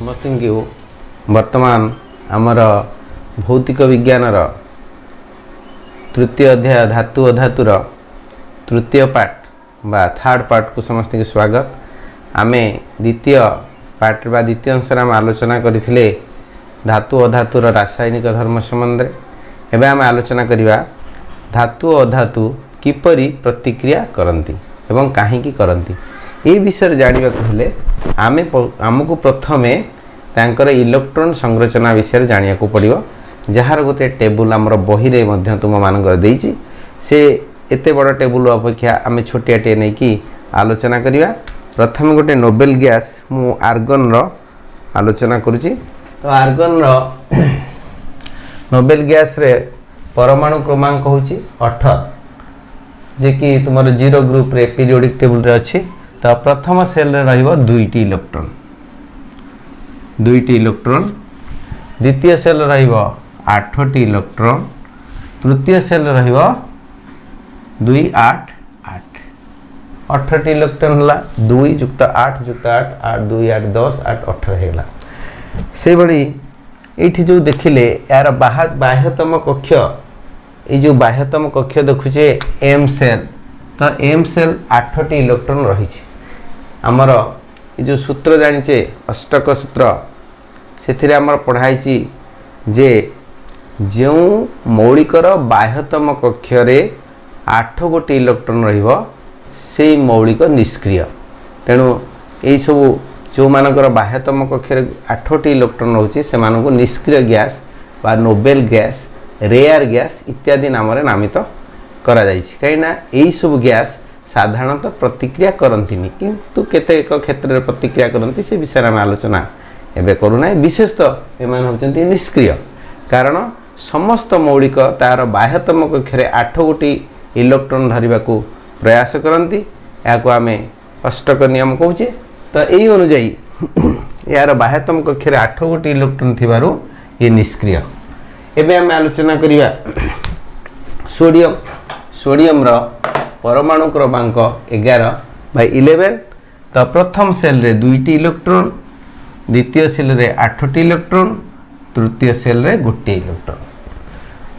समस्त वर्तमान आमर भौतिक विज्ञान तृतीय अध्याय धातु अधातुर तृतीय पार्ट बा थर्ड पार्ट को समस्त की स्वागत। आमे द्वितीय पार्ट बा द्वितीय अंश आम आलोचना करथिले धातु अधातुर रासायनिक धर्म संबंध में। एवं आम आलोचना करिबा धातु अधातु किपरि प्रतिक्रिया करंती एवं काहींकी करंती ये विषय जानवा हेले आमको प्रथमे तांकर इलेक्ट्रॉन संरचना विषय जानिया को पड़िबो। जार गोटे टेबुल आमर बही रे मध्य तुम मानकर देइछि से एते बड़ टेबुल अपेक्षा आम छोटियाटे नहीं कि आलोचना करिबा। प्रथम गोटे नोबेल गैस मु आर्गन रो आलोचना करुछि। तो आर्गन रो नोबेल गैस रे परमाणु क्रमांक होछि 18 जे कि तुमर जीरो ग्रुप रे पीरियोडिक टेबल रे अछि। तो प्रथम सेल रे रहिबो 2टी इलेक्ट्रॉन द्वितीय सेल रे रहिबो 8टी इलेक्ट्रॉन तृतीय सेल रे रहिबो 2 8 8 18टी इलेक्ट्रॉन हला 2 + 8 + 8 8 2 8 10 8 18 हेला। से बड़ी एठी जो देखिले यार बाह्यतम कक्ष ये जो बाह्यतम कक्ष देखुचे एम सेल। तो एम सेल 8टी इलेक्ट्रॉन रही आमर ये जो सूत्र जानिचे अष्टक सूत्र से आमर पढ़ाई जे जो मौलिकर बाह्यतम कक्ष रे 8 गोटी इलेक्ट्रॉन रहिबो से मौलिक निष्क्रिय। तेणु यही सबू जो मानकर बाह्यतम कक्ष रे 8टी इलेक्ट्रॉन रोचे से मानको निष्क्रिय गैस बा नोबेल गैस रेयर गैस इत्यादि नाम नामित करा जायछि। कहिना यही सब गैस साधारणतः प्रतिक्रिया करंतिनी किंतु केतेक क्षेत्र में प्रतिक्रिया करंती से विषय में आलोचना एबे करूना। विशेषतः एमान होचंती निष्क्रिय कारण समस्त मौलिक तार बाह्यतम कक्ष रे 8 गोटी इलेक्ट्रॉन धरिबा को प्रयास करंती। याको आमे अष्टक नियम कहूचे। तो यही अनुଯାयी यार बाह्यतम कक्ष रे 8 गोटी इलेक्ट्रॉन थिबारु ये निष्क्रिय। एबे आमे आलोचना करिबा सोडियम। सोडियम रो परमाणु क्रमांक 11/11। तो प्रथम सेल रे 2टी इलेक्ट्रॉन द्वितीय सेल रे 8टी इलेक्ट्रॉन तृतीय सेल रे 1टी इलेक्ट्रॉन।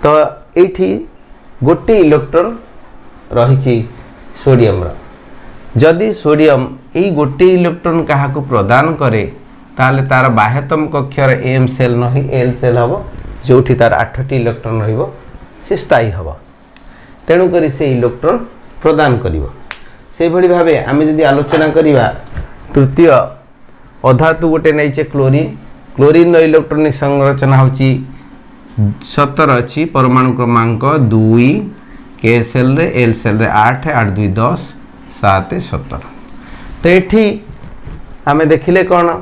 तो एठी 1टी इलेक्ट्रॉन रही सोडियम रो। जदि सोडियम यही 1टी इलेक्ट्रॉन कहा को प्रदान करे ताले तार बाह्यतम कक्ष रे एम सेल नहीं एल सेल हबो जोठी तार 8टी इलेक्ट्रॉन रहिबो से स्थायी हबो। तेणु करी से इलेक्ट्रॉन प्रदान करिवो। से भली भाबे आमे जदि आलोचना करिवा तृतीय अधातु गोटे नैचे क्लोरीन। क्लोरीन रो इलेक्ट्रॉनिक संरचना होची 17 अछि परमाणु क्रमांक 2 के सेल रे एल सेल रे 8 8 2 10 7 17। तो एठी आमे देखिले कोन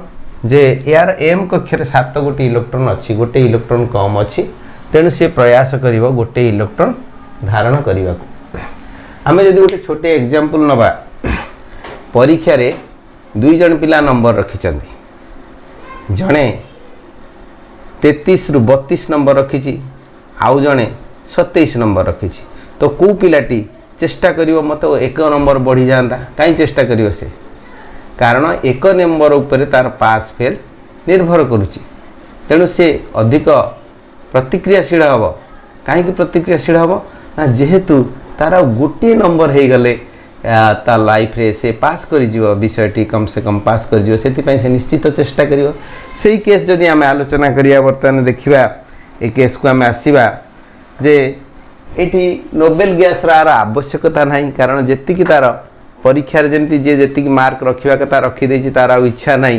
जे यार एम कक्ष रे 7 गोटी इलेक्ट्रॉन अछि गोटे इलेक्ट्रॉन कम अछि। तेणु से प्रयास करिवो गोटे इलेक्ट्रॉन धारण करिवा को। आमे जदि गोटे छोटे एग्जांपल नबा परीक्षा रे 2 जन पिला नंबर रखिचंती जणे 33 रु 32 नंबर रखिची आउ जणे 27 नंबर रखिची। तो को पिलाटी चेष्टा करिवो मते 1 नंबर बढ़ी जांदा काई चेष्टा करिवो से कारण 1 नंबर ऊपर तार पास फेल निर्भर करुची। तेणु से अधिक प्रतिक्रियाशील हम कहीं प्रतिक्रियाशील हम ना जेहेतु तार गोटे नंबर हो गले ता लाइफ रे से पास कर विषयटी कम से कम पास कर से निश्चित चेष्टा करिवो। सेही केस जदि आम आलोचना करिया वर्तमान देखिबा ए केस को आम आसीबा जे एठी नोबेल गैस रार आवश्यकता नहीं कारण जेतिकी तार परीक्षा जमी जे जी मार्क रखा कथा रखीदे तार इच्छा ना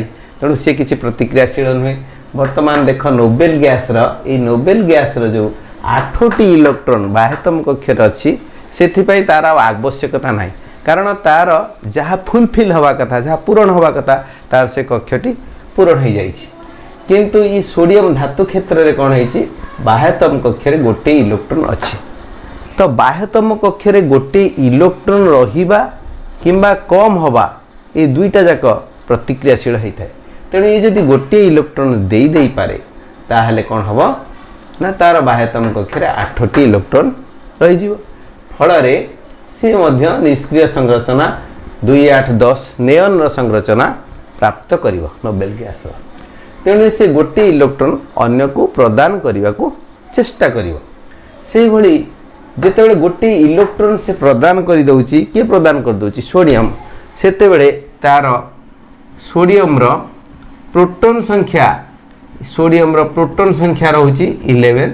तेणु सी किसी प्रतिक्रियाशील नुहे। वर्तमान देख नोबेल गैस नोबेल गैस जो 8टी इलेक्ट्रॉन बाह्यतम कक्ष अच्छी से तार आवश्यकता ना कारण तार जहाँ फुलफिल हवा कथा जहाँ पूरण हवा कथा तार से कक्षटी पूरण हो जाए। किंतु ये सोडियम धातु क्षेत्र में कौन है बाह्यतम कक्ष रे 1टी इलेक्ट्रॉन अच्छी। तो बाह्यतम कक्ष रे 1टी इलेक्ट्रॉन रहिबा किंबा कम हवा ये दुईटा जाक प्रतिक्रियाशील होता है। तेणु ये जदि 1टी इलेक्ट्रॉन दे पारे ताहले कौन हम ना तार बाह्यतम कक्ष रे 8टी इलेक्ट्रॉन रही फल सी मध्य निष्क्रिय संरचना 2 8 10 नेयन संरचना प्राप्त करिवो नोबेल गैस। तेणु से गोटे इलेक्ट्रॉन अन्य को प्रदान करने को चेष्टा करिवो से भली जेतेबेले गोटे इलेक्ट्रॉन से प्रदान कर दउची के प्रदान कर दउची सोडियम सेतेबेले तार सोडियम रो प्रोटॉन संख्या सोडियम रो प्रोटॉन संख्या रहउची 11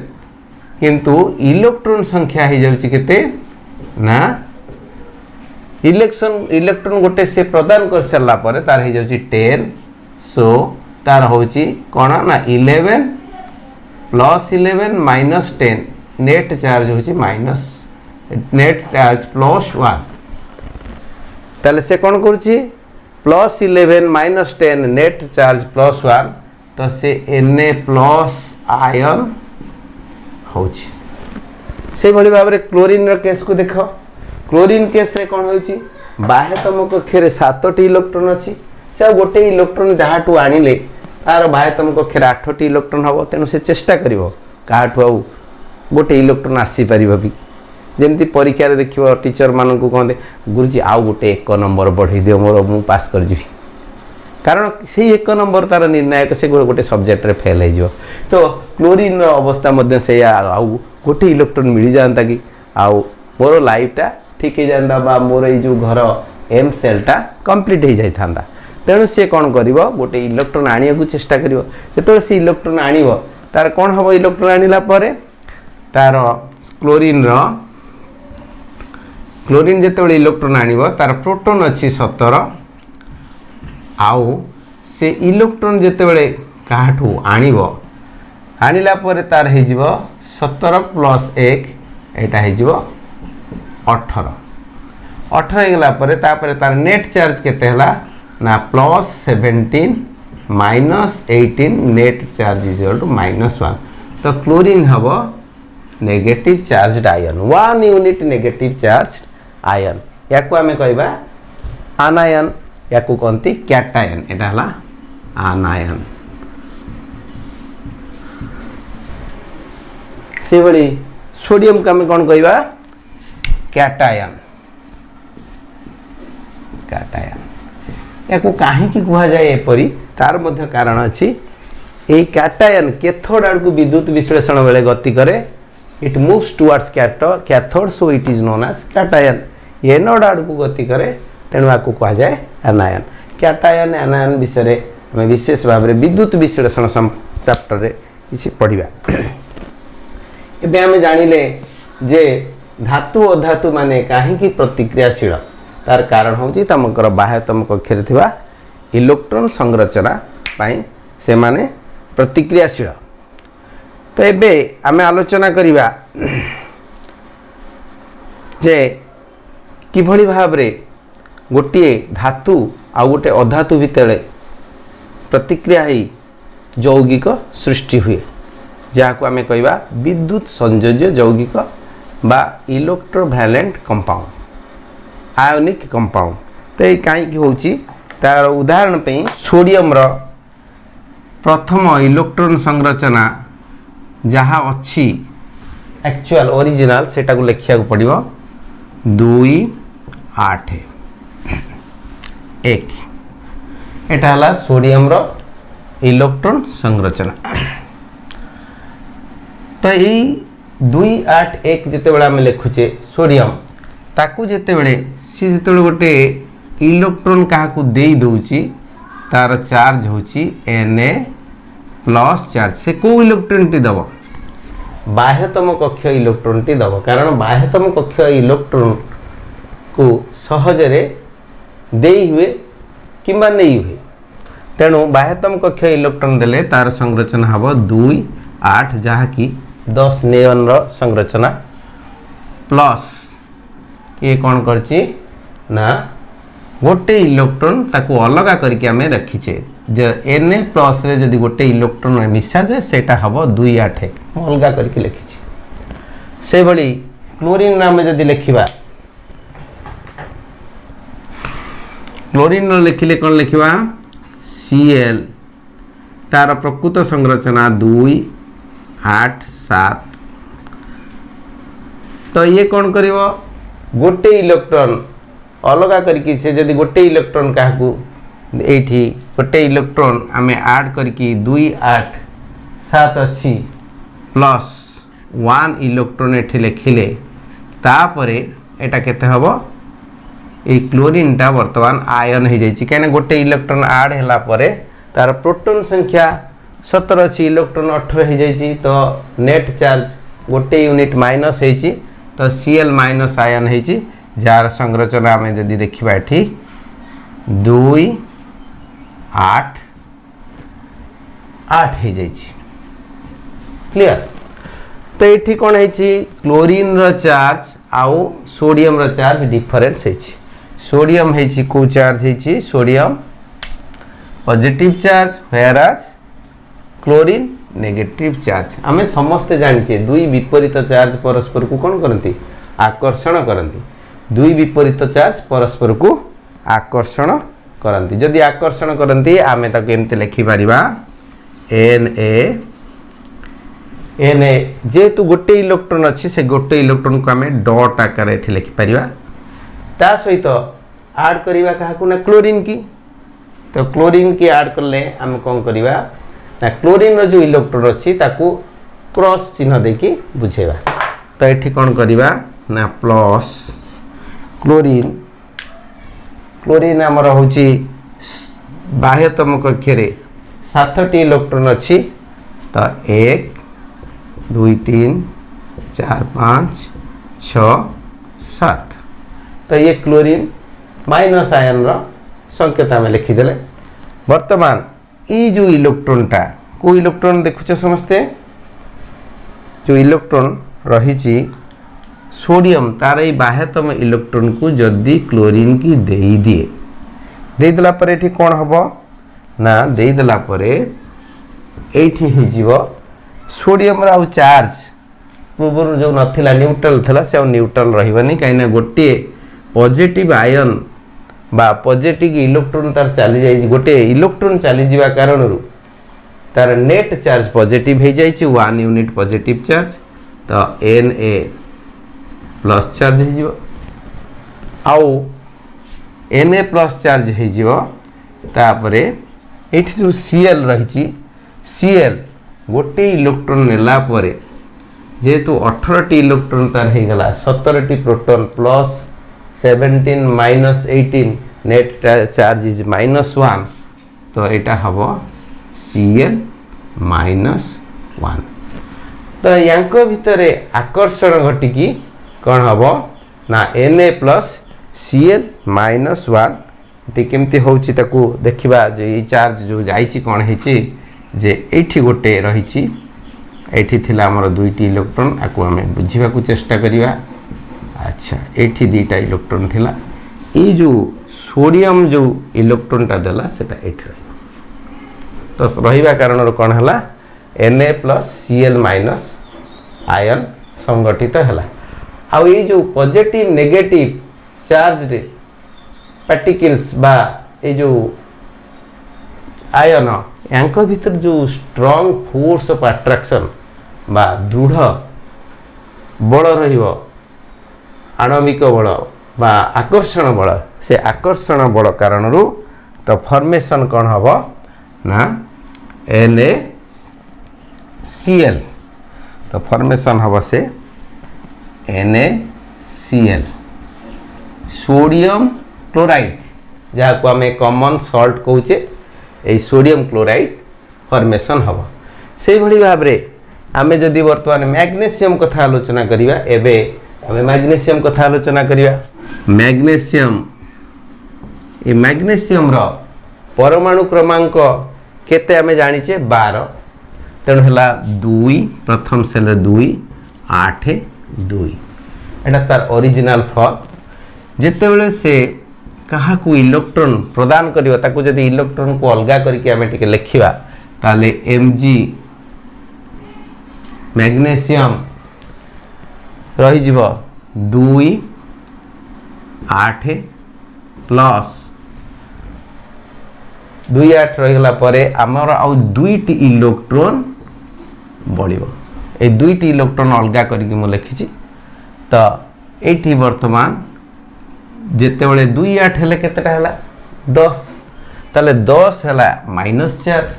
किंतु इलेक्ट्रॉन संख्या हो जाउची केते ना इलेक्ट्रॉन गोटे से प्रदान कर सारा पर तार हो जाउची 10 सो तार होची कोन ना 11 प्लस 11 माइनस 10 नेट चार्ज होची माइनस नेट चार्ज प्लस 1 ताले से कोन करूची plus 11 minus 10 net charge plus 1 तो से Na प्लस आयन होची से भली भाबरे क्लोरीन रो केस को देखो क्लोरीन केस रे कोन होची बाह्यतम कक्षे रे 7टी इलेक्ट्रॉन अछि से गोटे इलेक्ट्रॉन जहाटू आनिले तार बाह्यतम कक्षे 8टी इलेक्ट्रॉन हबो तेनु से चेष्टा करिवो काठू आउ गोटे इलेक्ट्रॉन आसी परिबो भी जेमती परीक्षा रे देखिवो टीचर मानन को कहंदे गुरुजी आउ गोटे 1 नंबर बढ़ी दियो मोर मु पास कर जिवि कारण से 1 नंबर तार निर्णायक से गोटे सब्जेक्ट रे फेल हो जिवो तो क्लोरीन अवस्था मध्य से आउ गोटे इलेक्ट्रॉन मिल जाता कि आउ मोर लाइफटा ठीक हो जाता बा मोर ये जो घर एम सेलटा कंप्लीट हो जाता तेणु सी कौन कर गोटे इलेक्ट्रॉन आने को चेष्टा करिवो जेतोले से इलेक्ट्रॉन आनिवो तार कौन हम इलेक्ट्रॉन आनिला परे तार क्लोरीन जेतोले इलेक्ट्रॉन आनिवो तार प्रोटॉन अच्छी 17 आउ से इलेक्ट्रॉन जेतोले काठू आनिवो आनिला परे तार हे जिवो 17 प्लस 1 एटा हे जिवो 18 हो गला परे तापरे तार नेट चार्ज केते हला ना plus 17 minus 18 net charge is equal to -1 तो क्लोरीन हबो negative charge ion 1 unit negative charge ion याकू आमे कहबा आनायन याकू कोंती कैटायन एटा हला आनायन से बड़ी सोडियम का आमे कोन कहबा कैटायन याकू काहे की कहा जाए एपरी तार मध्य कारण अछि ए कैटायन कैथोड आड़ को विद्युत विश्लेषण बेले गति करे it moves towards cathode so it is known as cation anode आड़ को गति करे तेणु आकू कहा जाए एनायन कैटायन एनायन विषय रे हम विशेष भाव रे विद्युत विश्लेषण चैप्टर रे किछि पढिबा एबे हम जानिले जे धातु अधातु माने काहे की प्रतिक्रियाशील तार कारण होची तमकर बाह्यतम कक्षे थिबा इलेक्ट्रॉन संरचना पाई से माने प्रतिक्रियाशील तो एबे आमे आलोचना करिबा जे किभली भाव रे गोटे धातु आ गोटे अधातु भितर प्रतिक्रिया ही यौगिक सृष्टि हुए जहाँ आमे कहबा विद्युत संयोज्य यौगिक बा इलेक्ट्रोवैलेंट कंपाउंड आयोनिक कंपाउंड तो ये कहीं होची तार उदाहरण पे सोडियम रो प्रथम इलेक्ट्रॉन संरचना जहाँ अच्छी एक्चुअल ओरिजिनल सेटा को लिखिया को पड़िबो 2 8 1 एटा हला सोडियम रो इलेक्ट्रॉन संरचना तो यही 2 8 1 जिते बड़ा में लिखुचे सोडियम ताकू जिते बड़े सी जिते गोटे इलेक्ट्रॉन क्या दे दौची तार चार्ज होची Na प्लस चार्ज से को इलेक्ट्रॉन टी दब बाह्यतम कक्ष इलेक्ट्रॉन टी दब कारण बाह्यतम कक्ष इलेक्ट्रॉन को सहजरे दे हुए किंबा नहीं हुए तेणु बाह्यतम कक्ष इलेक्ट्रॉन देले तार संरचना हबो 2 8 जहा कि 10 नियन रो संरचना प्लस ये कौन करची ना गोटे इलेक्ट्रॉन ताको अलगा करके आमे रखीचे जे Na प्लस रे जदि गोटे इलेक्ट्रॉन मिसा जाए सेटा हबो 2 8 अलगा करके लिखीचे से भली क्लोरीन नाम जदि लिखिबा क्लोरीन लिखिले कौन लिखिबा Cl तार प्रकृत संरचना 2 8 7 तो ये कौन करिवो गोटे इलेक्ट्रॉन अलगा करके से जदि गोटे इलेक्ट्रॉन काकू एठी गोटे इलेक्ट्रॉन आम ऐड करके 2 8 7 अच्छी प्लस 1 इलेक्ट्रॉन एठी लिखिले तापरे एटा केते हबो ए क्लोरीन टा वर्तमान आयन हो जाइए कहीं गोटे इलेक्ट्रॉन ऐड हैला परे तार प्रोटॉन संख्या 17 अच्छी इलेक्ट्रॉन 18 हो जाइए तो नेट चार्ज गोटे यूनिट माइनस होइछि तो Cl माइनस आयन होइछि जार संरचना आम जदि देखा ये 2 8 8 हो जाइए क्लियर। तो ये कौन है क्लोरीन रो चार्ज आउ सोडियम रो चार्ज डिफरेंस है। सोडियम है को चार्ज है sodium positive charge whereas chlorine negative charge. आमे समस्ते जानिछे दुई विपरीत चार्ज परस्पर को कौन करती आकर्षण करती। दुई विपरीत चार्ज परस्पर को आकर्षण करती। जदि आकर्षण करती आमे ताको एमते लिखि परिबा Na जेहेतु गोटे इलेक्ट्रॉन अच्छी से गोटे इलेक्ट्रॉन को आम डॉट आकार ये लिखिपर ता सहित आड करवा क्या ना क्लोरीन की। तो क्लोरीन की आड कले आम कौन करवा ना क्लोरीन जो इलेक्ट्रॉन अच्छी ताकू क्रॉस चिन्ह देकी बुझेगा। तो ये कौन करवा ना प्लस क्लोरीन क्लोरीन आमर हूँ बाह्यतम कक्षे 7टी इलेक्ट्रॉन अच्छी तो 1 2 3 4 5 6 7 तो ये क्लोरीन माइनस आयन संकेत आम लिखिदेले। वर्तमान ये जो इलेक्ट्रॉन टा को इलेक्ट्रॉन देखुच समस्ते जो इलेक्ट्रॉन रही सोडियम तार ये बाह्यतम इलेक्ट्रॉन को जदि क्लोरीन की दे दिए देदेला पर ये कौन हम ना देदेला पर ये सोडियम आउ चार्ज पूर्व जो नाला न्यूट्रल थला से न्यूट्रल रही कहीं गोटे पॉजिटिव आयन बा पॉजिटिव इलेक्ट्रॉन तार चली जाए गोटे इलेक्ट्रॉन चली जावा कारण तार नेट चार्ज पॉजिटिव हो जाए 1 यूनिट पॉजिटिव चार्ज तो Na प्लस चार्ज हो आउ Na प्लस चार्ज हो तापरे एठी जो Cl रही Cl गोटे इलेक्ट्रॉन नेला परे जेहेतु 18टी इलेक्ट्रॉन तार हो गला 17टी proton plus 17 minus 18 net charge is -1 तो यहाँ हम Cl -1 तो यांको भितर आकर्षण घटिकी कौन हम ना Na प्लस Cl -1 केमती होची ताकू देखिबा जो ये चार्ज जो जाइची कौन है जे एठी गोटे रही एठी थिला हमर दुईटी इलेक्ट्रॉन आकु हमें बुझीबा को चेष्टा करिवा। अच्छा एठी दुईटा इलेक्ट्रॉन थिला ये जो सोडियम जो इलेक्ट्रॉन टा देला सेटा एठी तो रहिबा कारण कौन हला Na plus Cl minus ion संगठित हला। आ ये जो पॉजिटिव नेगेटिव चार्ज पार्टिकल्स बा ये जो आयन यांको भीतर जो स्ट्रॉन्ग फोर्स ऑफ अट्रैक्शन बा दृढ़ बल रहिबो आणविक बल बा आकर्षण बल से आकर्षण बल कारण तो फॉर्मेशन कौन हम ना NaCl तो फॉर्मेशन हम से NaCl सोडियम क्लोराइड जहाँ को आम कॉमन सॉल्ट कहचे ये सोडियम क्लोराइड फॉर्मेशन हम से भाव में आम जदि वर्तमान मैग्नेशियम कथा आलोचना करिया एबे आम मैग्नेशियम कथा आलोचना करिया। मैग्नेशियम ये मैग्नेशियम रो परमाणु क्रमांक केते आम जानिचे 12 तेणु है 2 प्रथम सेल 2 8 2 एटा तार ओरिजिनल फॉर्म जेतेबेले से कहा को इलेक्ट्रॉन प्रदान करियो ताकू जदि इलेक्ट्रॉन को अलगा करके आमे टिके लिखिबा ताले Mg मैग्नेशियम रही जीव 2 8 प्लस 2 8 रही गला परे आमर आउ दुईटी इलेक्ट्रॉन बळिबो ए दुईटी इलेक्ट्रॉन अलगा करके मु लिखिछि तो एठी वर्तमान जेते बळे 2 8 हेले केतेटा हैला 10 ताले 10 है माइनस चार्ज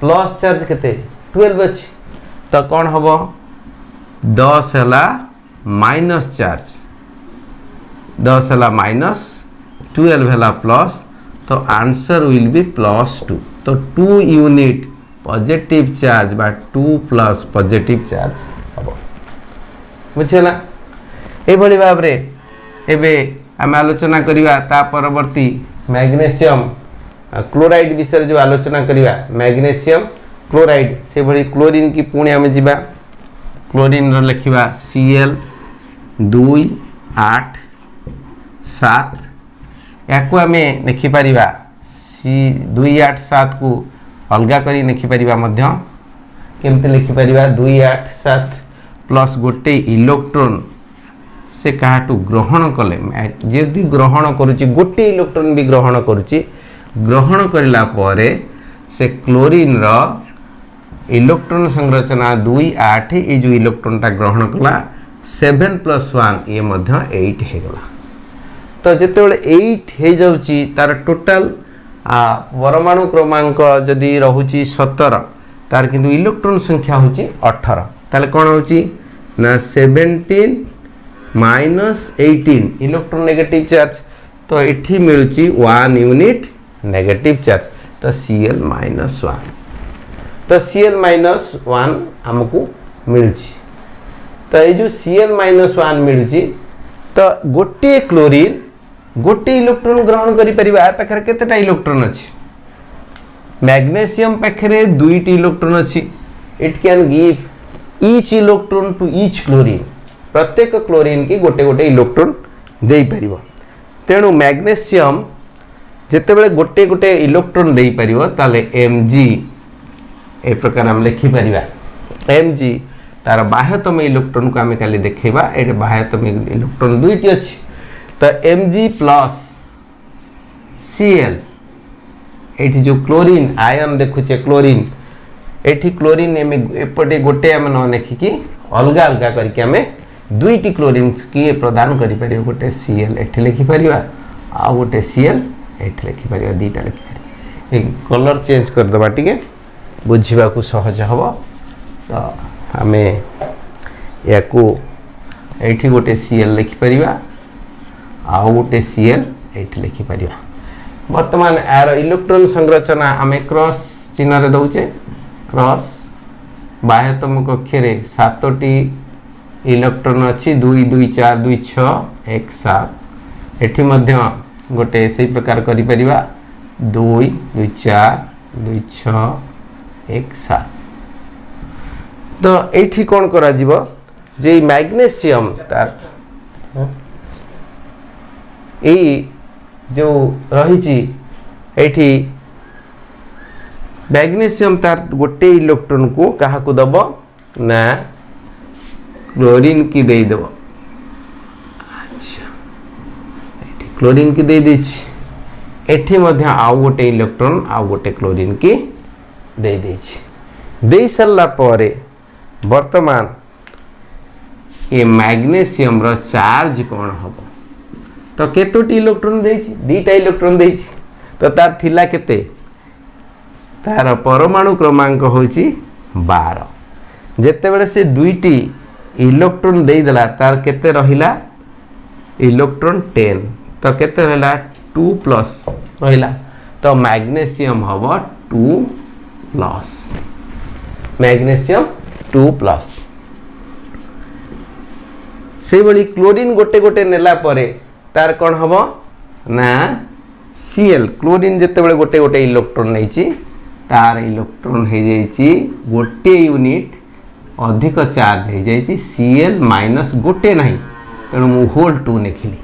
प्लस चार्ज केते 12 अच्छी तो कौन हम 10 है माइनस चार्ज 10 है माइनस 12 है प्लस तो आंसर विल बी +2 तो 2 यूनिट पॉजिटिव चार्ज बा 2 प्लस पॉजिटिव चार्ज हम बुझेगा ये भाव में एबे आम आलोचना करिवा ता परवर्ती मैग्नेशियम क्लोराइड विषय जो आलोचना करिवा मैग्नेशियम क्लोराइड से भली क्लोरीन की पुणी आम जा क्लोरीन लिखा Cl 2 8 7 या आम लिखिपर C 2 8 7 को अलगा करी लिखिपर केमती लिखिपर 2 8 7 प्लस गोटे इलेक्ट्रॉन से कहाटू ग्रहण कले जदि ग्रहण करुच्ची गोटे इलेक्ट्रॉन भी ग्रहण करुच्ची ग्रहण करला परे से क्लोरीन रो इलेक्ट्रॉन संरचना 2 8 ये जो इलेक्ट्रॉन टा ग्रहण कला 7 + 1 ये मध्य 8 हो गला तो जिते 8 हो जाउची तार टोटल परमाणु क्रमांक जदि रहुची 17 तार किंतु इलेक्ट्रॉन संख्या होची 18 ताले कोन होची ना 17 माइनस 18 इलेक्ट्रॉन नेगेटिव चार्ज तो एठी मिलुची 1 यूनिट नेगेटिव चार्ज तो Cl-1 तो Cl-1 हमको मिलुची तो ये जो Cl-1 मिलुची तो गोटे क्लोरीन गोटे इलेक्ट्रॉन ग्रहण करि परिबा आ पाखरे केतेटा इलेक्ट्रॉन अछि मैग्नीशियम पाखरे 2टी इलेक्ट्रॉन अछि it can give each electron to each chlorine प्रत्येक क्लोरीन की गोटे गोटे इलेक्ट्रॉन दे परिबो तेणु मैग्नीशियम जेते बेले गोटे गोटे इलेक्ट्रॉन दे परिबो ताले Mg ए प्रकार हम लिखि परिबा Mg तार बाह्यतम इलेक्ट्रॉन को आम खाली देखा ये बाह्यतम इलेक्ट्रॉन 2टी अच्छी तो Mg प्लस Cl ये जो क्लोरीन आयन देखुचे क्लोरीन ये क्लोरीन एपटे गोटे आम न लिखिकी अलग अलग करके आम 2टी क्लोरीन की प्रदान करें गोटे Cl एठी लिखिपर आ गोटे Cl एठी लिखिपर 2टा लिखिपर कलर चेंज करदे टिके बुझा को सहज हम तो आम या ये गोटे Cl लिखिपर आउ गोटे Cl एठी लिखिपर वर्तमान यार इलेक्ट्रॉन संरचना आम क्रॉस चिन्ह दौचे क्रॉस बाह्यतम कक्षे 7टी इलेक्ट्रॉन अच्छी 2 2 4 2 6 1 7 एठी मध्य गोटे से प्रकार करि परिबा 2 2 4 2 6 1 7 तो एठी कोन करा जीवो जे मैग्नीशियम तार ए जो रही एठी मैग्नीशियम तार गोटे इलेक्ट्रॉन को कहा को दबो ना क्लोरीन की दे दबो अच्छा एठी क्लोरीन की दे देछि एठी मध्य आउ गोटे इलेक्ट्रॉन आउ गोटे क्लोरीन की दे देछि दे सरला परे वर्तमान ये मैग्नीशियम रो चार्ज कोन हबो तो केतोटी इलेक्ट्रॉन देछि 2टा इलेक्ट्रॉन देछि तो तार थिला केते तार परमाणु क्रमांक होछि 12 जेते बेले से 2टी इलेक्ट्रॉन दे देला तार केते रहिला इलेक्ट्रॉन 10 तो केते रहला 2 प्लस रहिला तो मैग्नीशियम हबो 2 प्लस मैग्नीशियम 2 प्लस से बली क्लोरीन गोटे गोटे नेला परे तार कौन हम ना Cl क्लोरीन जिते बड़े गोटे गोटे इलेक्ट्रॉन नहीं तार इलेक्ट्रॉन हो जाइए गोटे यूनिट अधिक चार्ज हो जाइए Cl माइनस गोटे नहीं तेणु मु होल 2 लिखिली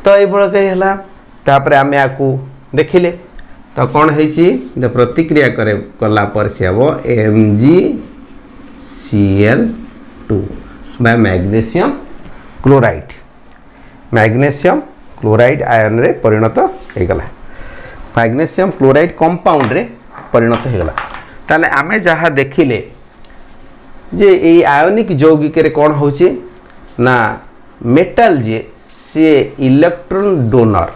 तो ये कहीला तापर आम या देखिले तो कौन है प्रतिक्रिया करे कला पर से हम MgCl2 by magnesium chloride magnesium chloride ion रे परिणत हो गला मैग्नीशियम क्लोराइड कंपाउंड रे परिणत हो गला ताले आमे जहा देखिले जे ए आयनिक यौगिक रे कोन होची ना मेटल जे से इलेक्ट्रॉन डोनर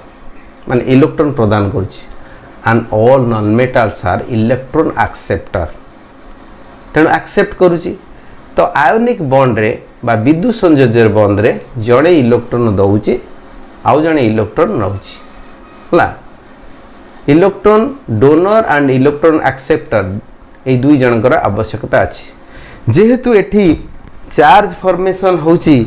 माने इलेक्ट्रॉन प्रदान करुछि and all non metals are electron acceptor तेणु एक्सेप्ट करुछि तो आयोनिक बॉन्ड रे बा विद्युत संयोजक बॉन्ड रे जड़े इलेक्ट्रॉन दउछि आउ जड़े इलेक्ट्रॉन नउछि हला electron donor and electron acceptor ए दुई जनकर आवश्यकता अछि जेहेतु एठी चार्ज फॉर्मेशन होछि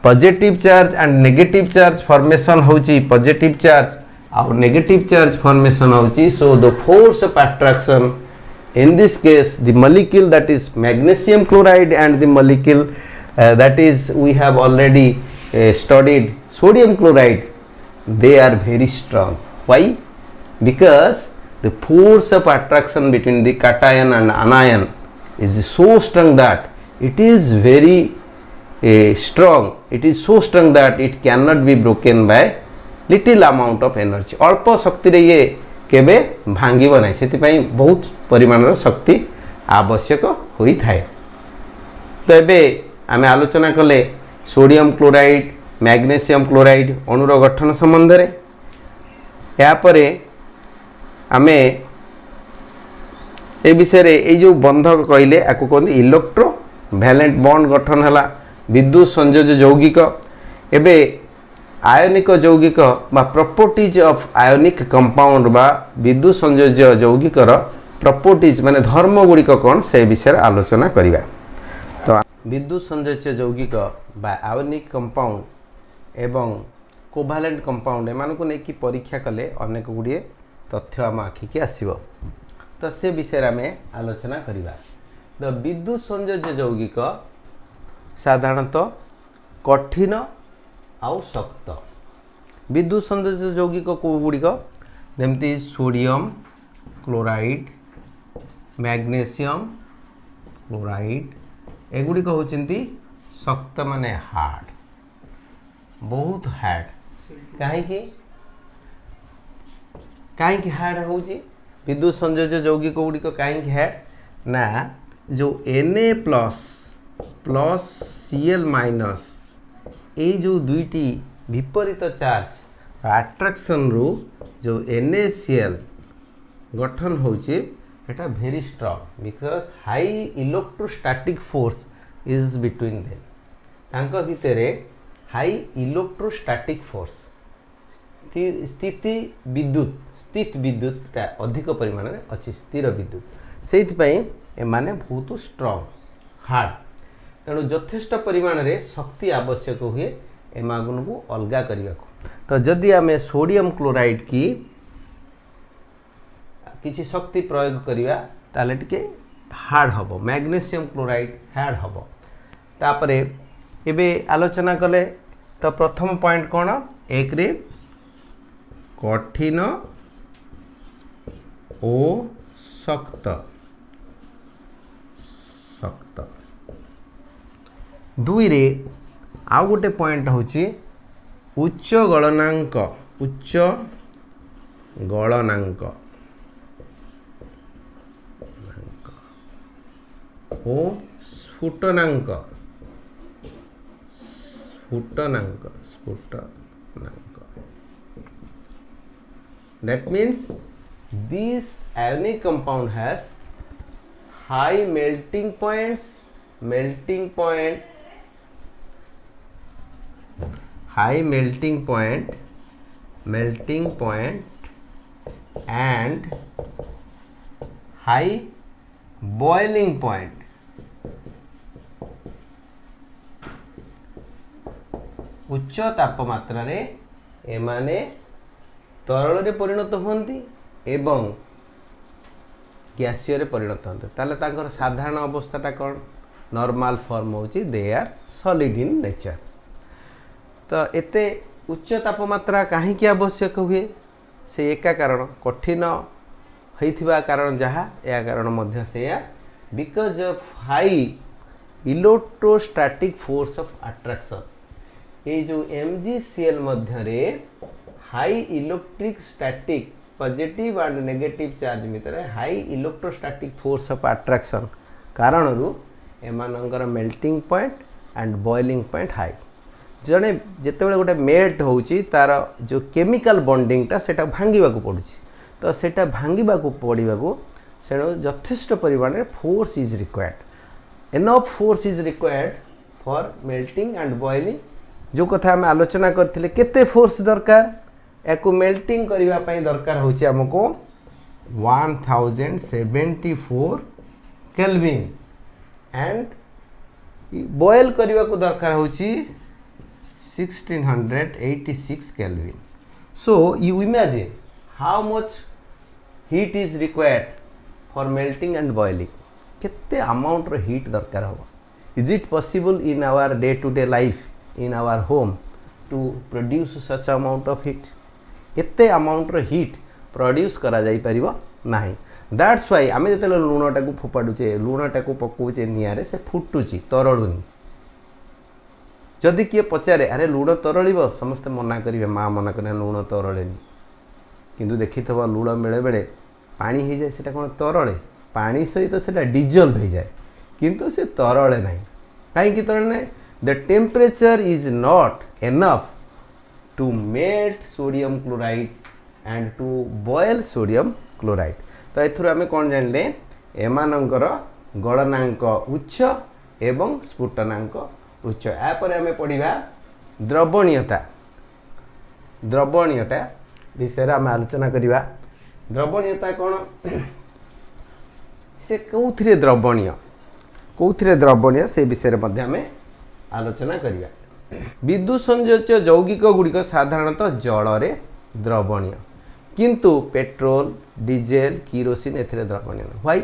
positive charge and negative charge formation होछि पॉजिटिव चार्ज और नेगेटिव चार्ज फॉर्मेशन होछि so the force of attraction in this case the molecule that is magnesium chloride and the molecule that is we have already studied sodium chloride they are very strong. Why? Because the force of attraction between the cation and anion is so strong that it is very strong, it is so strong that it cannot be broken by little amount of energy. अल्प शक्ति रे ये केबे भांगिब नाही सेति पई बहुत परिमाणर शक्ति आवश्यक होई थाए। तो एबे आमे आलोचना कले सोडियम क्लोराइड मैग्नीशियम क्लोराइड अणुर गठन संबंध रे या परे आमे ए विषय रे ए जो बंधक कहले आको कहंदी इलेक्ट्रो वैलेंट बॉन्ड गठन हला विद्युत संयोजक यौगिक एबे आयनिक यौगिक बा प्रॉपर्टीज ऑफ आयनिक कंपाउंड बा विद्युत संयोजक यौगिकर प्रॉपर्टीज माने धर्म गुड़िक कौन से विषय आलोचना करिवा। तो विद्युत संयोजक यौगिक बा आयनिक कंपाउंड एवं कोभालेंट कंपाउंड एमान को नेकी परीक्षा कले अनेक गुड़िए तथ्य आम आखि के आसीबो तो से विषय में आलोचना करिवा। द विद्युत संयोजक यौगिक साधारणतः कठिन आउ शक्त विद्युत संयोजक यौगिक को गुड़िक जमती सोडियम क्लोराइड मैग्नीशियम क्लोराइड एगुड़िक होचंती शक्त माने हार्ड बहुत हार्ड कहीं हार्ड होची विद्युत संयोजक यौगिक गुड़िक कहीं हार्ड ना जो Na प्लस Cl माइनस ये जो दुईटी विपरीत चार्ज अट्रैक्शन रू जो NaCl गठन होची एटा very strong because high electrostatic force is between them तांको भितरे हाई इलेक्ट्रोस्टैटिक फोर्स स्थित विद्युत अधिक परिमाण में अच्छी स्थिर विद्युत से एमाने बहुत स्ट्रांग हार्ड तेणु यथेष्ट परिमाण में शक्ति आवश्यक हुए एमागुन को अलगा करने को। तो जदि आम सोडियम क्लोराइड की किसी शक्ति प्रयोग करिया ताले टिके हार्ड हबो मैग्नीशियम क्लोराइड हार्ड हबो। तापरे एबे आलोचना कले तो प्रथम पॉइंट कौन एक रे कठिन ओ शक्त शक्त दुई रे आउ गोटे पॉइंट होची उच्च गलनांक ओ स्फुटनांक that means this ionic compound has high melting point and high boiling point उच्च तापमात्रा रे एमाने तरल रे परिणत होती एवं गैसीय रे परिणत होते ताले तांकर साधारण अवस्थाटा कौन नॉर्मल फॉर्म होची they are solid in nature. तो एते उच्च तापमात्रा कहीं की आवश्यक हुए से एका कारण कठिन होइथिबा कारण जहा या कारण मध्य से because of high electrostatic force of attraction ये जो MgCl मध्य रे high electric static positive and negative charge भितर high electrostatic force of attraction कारण एमानंकर melting point and boiling point high जड़े जिते गोटे मेल्ट होची तार जो केमिकल बॉन्डिंगटा सेटा भांगा पड़ुची तो सेटा भांगा पड़ा से यथेष्ट परिमाण में force is required enough force is required for melting and boiling जो कथा आम आलोचना करथिले केते फोर्स दरकार याकू मेल्टिंग करने दरकार होची हमको 1074 केल्विन एंड बॉयल करने को दरकार होची 1686 kelvin so you imagine how much heat is required for melting and boiling केते अमाउंट रो हीट दरकार हो is it possible in our day to day life in our home to produce such amount of heat एते amount रो heat produce करा जाई परिबो नाही that's why आमे जते लूणटा को फोपाडुचे लूणटा को पकोचे नियारे से फुटुची तरळुनी जदि किए पचारे अरे लूण तरळिब समस्त मना करिवे माँ मना करे लूण तरळेनी किंतु देखिथबा लूण बेले बेले पानी हो जाए सेटा कोन तरळे पानी सहित सेटा डिजल्व हो जाए किंतु से तरळे नाही काहे तरळे नाही the temperature is not enough to melt sodium chloride and to boil sodium chloride तो एथुर आमे कोन जानले एमानंकर गलनांक उच्च एवं स्फुटनांक उच्च यापर आमे पढ़िबा द्रवणीयता द्रवणीयता विषय आमे आलोचना करिबा द्रवणीयता कोन से कौथिरे द्रवणीय से विषय मध्ये आमे आलोचना करिबा विद्युत संयोज्य यौगिक गुड़िक साधारणतः जल रे द्रवणीय किंतु पेट्रोल डीजेल किरोसिन एथिरे द्रवणीय व्हाई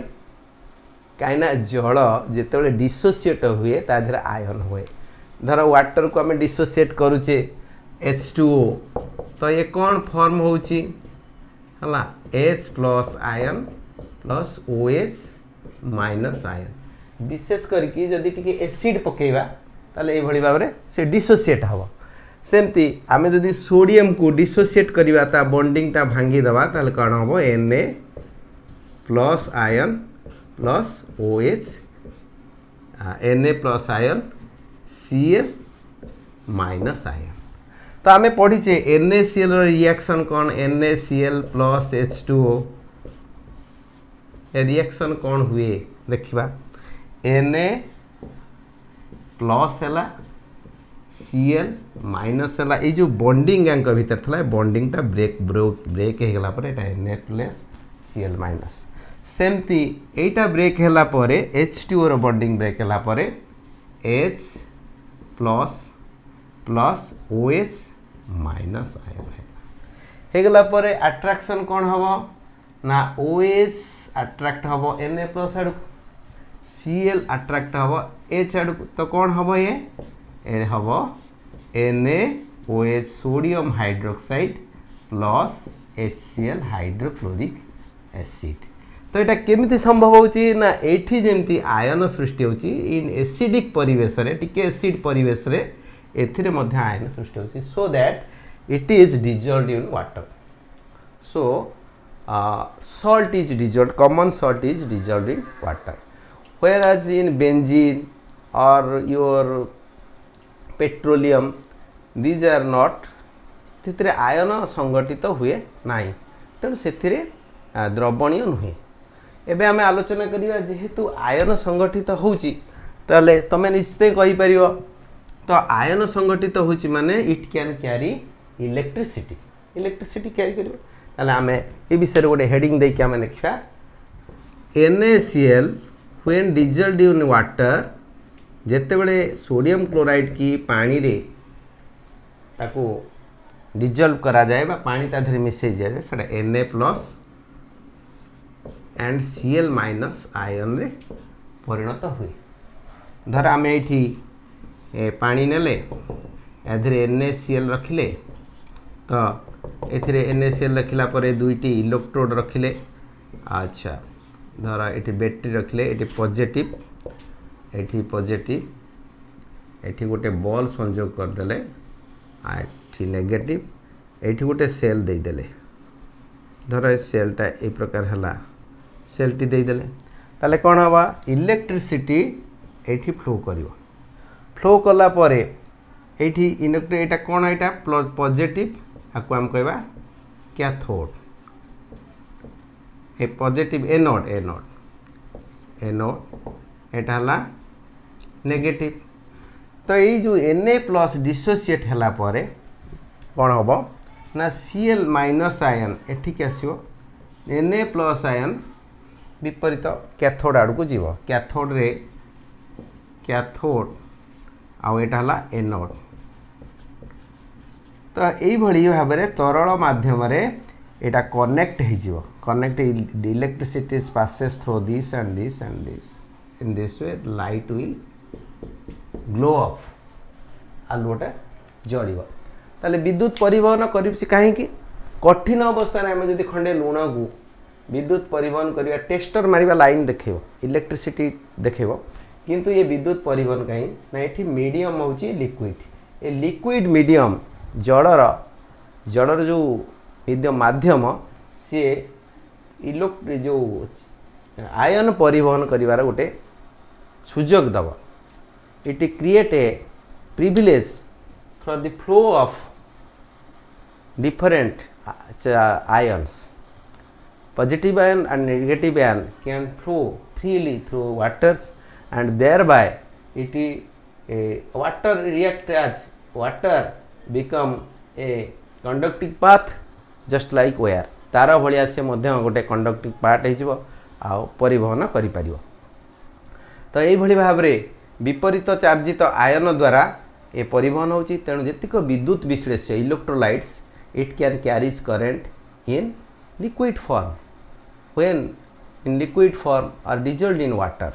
कहीं जल जिते डिसोसिएट हुए ताधर आयन हुए धर वाटर को आम डिसोसिएट करुचे H2O तो ये कौन फॉर्म होची हला H plus ion plus OH minus ion विशेष करके जदि टिके एसिड पकेबा ताले ए भली भाबरे से डिसोसिएट हबो सेमती आमे जदि सोडियम को डिसोसिएट करबा ता बॉन्डिंग ता भांगी दबा ताले कोन हबो Na plus ion plus OH Na plus ion Cl minus ion तो आमे पढ़ीचे NaCl रिएक्शन कौन NaCl प्लस H2O रिएक्शन कौन हुए देखिबा Na प्लस है Cl माइनस है ये जो बॉन्डिंग यांक भीतर था बॉन्डिंग टा ब्रेक होगला Na प्लस Cl माइनस सेमती एटा ब्रेक हैला परे H2O रो बॉन्डिंग ब्रेक हैला परे H plus plus OH minus ion हेगला परे अट्रैक्शन कौन हबो ना OH अट्रैक्ट हबो Na प्लस आडू Cl अट्रैक्ट हबो H आडू तो कौन हबो ये हबो NaOH sodium hydroxide plus HCl hydrochloric acid तो यहाँ केमिति संभव होची ना एठी जेमती आयन सृष्टि होची इन एसिडिक परिवेश रे टिके एसिड परिवेश रे एथिरे मध्ये आयन सृष्टि होची so that it is dissolved in water so salt is dissolved common salt is dissolved in water whereas in benzene or your petroleum these are not स्थिति आयन संगठित हुए नाही तेणु से द्रवणीय नुहे एबे आमे आलोचना करिया जेहेतु आयन संगठित होउची ताले तमे निश्चय कहि परियो तो आयन संगठित होउची माने it can carry electricity carry करियो ताले आमे ए विषय गोटे हेडिंग दे के आमे लिखा NaCl when dissolved in water जेते बेले सोडियम क्लोराइड की पानी रे ताको डिजॉल्व करा जाए बा पानी ता धरे मिसै जाए सेटा Na plus and Cl minus ion रे परिणत हुए धर आम ये पानी नेले एधरे NaCl रखिले तो एथिरे NaCl रखिला परे दुईटी इलेक्ट्रोड रखिले अच्छा धर ये बैटरी रखिले ये पॉजिटिव एठी गोटे बॉल संयोग करदेले एठी नेगेटिव एठी गोटे सेल दे देले धर सेलटा ए प्रकार हला सेलटी दे देले ताले कोन हवा इलेक्ट्रिसिटी एठी फ्लो करिवो फ्लो कला परे एठी इलेक्ट्रो एटा कोन एटा पॉजिटिव आको हम कहबा कैथोड ए पॉजिटिव एनोड एटा हला नेगेटिव तो ये जो Na+ डिसोसिएट हला परे कोन होबो ना Cl- आयन एठिक आसीबो Na+ आयन विपरीत कैथोड आड़ को जीव कैथोड रे कैथोड आउ एटा हला एनोड तो यही भाव में तरल माध्यम एटा कनेक्ट हो connect electricity passes through this and this and this in this way light will glow up आलुटा जड़ब ताले विद्युत परिवहन कहीं कठिन अवस्था आम जब खंडे लुण को विद्युत परिवहन करवा टेस्टर मारिबा लाइन देखेब इलेक्ट्रिसिटी देखेब किंतु ये विद्युत परिवहन कहीं ना ये मीडियम होची लिक्विड ए लिक्विड मीडियम जड़र जो माध्यम सी इलेक्ट्रिक जो आयन परिवहन करिवार गोटे सुजोग दब it create a privilege for the flow of different ions positive ion and negative ion can flow freely through waters and thereby it water react as water become a conducting path just like wire तार भलिया से मध्य गोटे conducting part हो परिवहन करि परिवो तो यही भली भाव रे विपरीत चार्जित आयन द्वारा ए परिवहन होची तेणु जेतिक विद्युत विश्लेष्य electrolytes it can carries current in liquid form when in liquid form are dissolved in water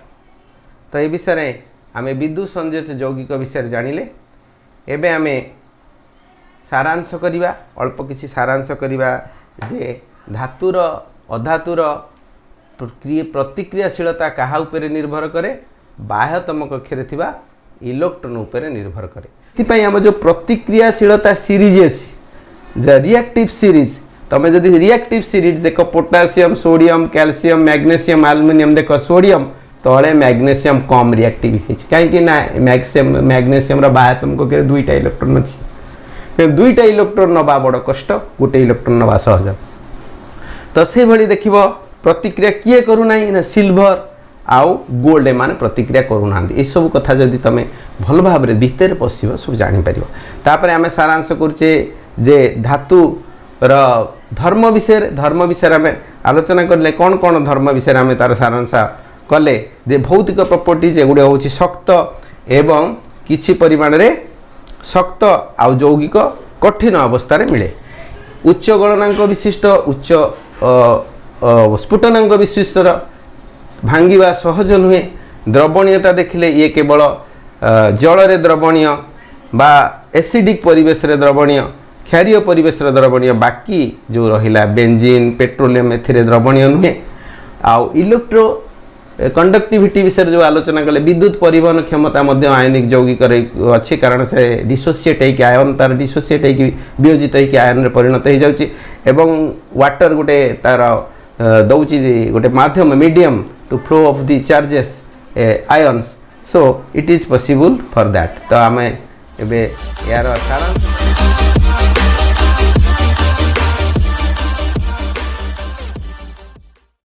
तो ये विषय आम विद्युत संयोज यौगिक विषय जानिले एबे आम सारांश करवा अल्प किसी सारांश करवा जे धातुर अधातुर प्रतिक्रियाशीलता कहा उपरे निर्भर करे बाह्यतम कक्षे थिबा इलेक्ट्रॉन उपरे निर्भर करे इतिपई हम जो प्रतिक्रियाशीलता सीरीज अछि जे रिएक्टिव सीरीज तमे जदि रिएक्टिव सीरीज देख potassium sodium calcium magnesium aluminium देख सोडियम तले मैग्नीशियम कम रिएक्टिव कहीं मैग्नीशियम बाह्यतम कक्षे दुईटा इलेक्ट्रॉन अच्छी दुईटा इलेक्ट्रॉन नवा बड़ कष्ट गोटे इलेक्ट्रॉन नवा सहज तो से भली देखिबो प्रतिक्रिया किए करूना ना सिल्वर आउ गोल्ड माने प्रतिक्रिया करूना ये सब कथा जदि तमे भल भाव में भितर पशिब सब जापर तापर आम सारांश करुचे जे धातु धर्म विषय आम आलोचना करले कौन कौन धर्म विषय आम तार सारांश कले जे भौतिक प्रॉपर्टीज एगुड़े हूँ शक्त एवं किछि परिमाण रे शक्त आउ यौगिक कठिन अवस्था रे मिले उच्च गलनांक विशिष्ट उच्च स्फुटनांक विशिष्ट भांगिबा सहज नुहे द्रवणीयता देखिले ये केवल जल रे द्रवणीय बा एसिडिक परिवेश रे द्रवणीय क्षारीय परिवेश रे द्रवणीय बाकी जो रहिला बेंजीन पेट्रोलियम एथिरे द्रवणीय नुहे आउ इलेक्ट्रो कंडक्टिविटी विषय जो आलोचना कले विद्युत परिवहन क्षमता मध्य आयनिक यौगिक अच्छी कारण से डिसोसिएट होकर आयन तार डिसोसिएट होकर वियोजित होकर आयन परिणत हो जाउची एवं वाटर गोटे तार दौची गोटे माध्यम medium to flow of the charges ions so it is possible for that तो आम एबे यार सारांश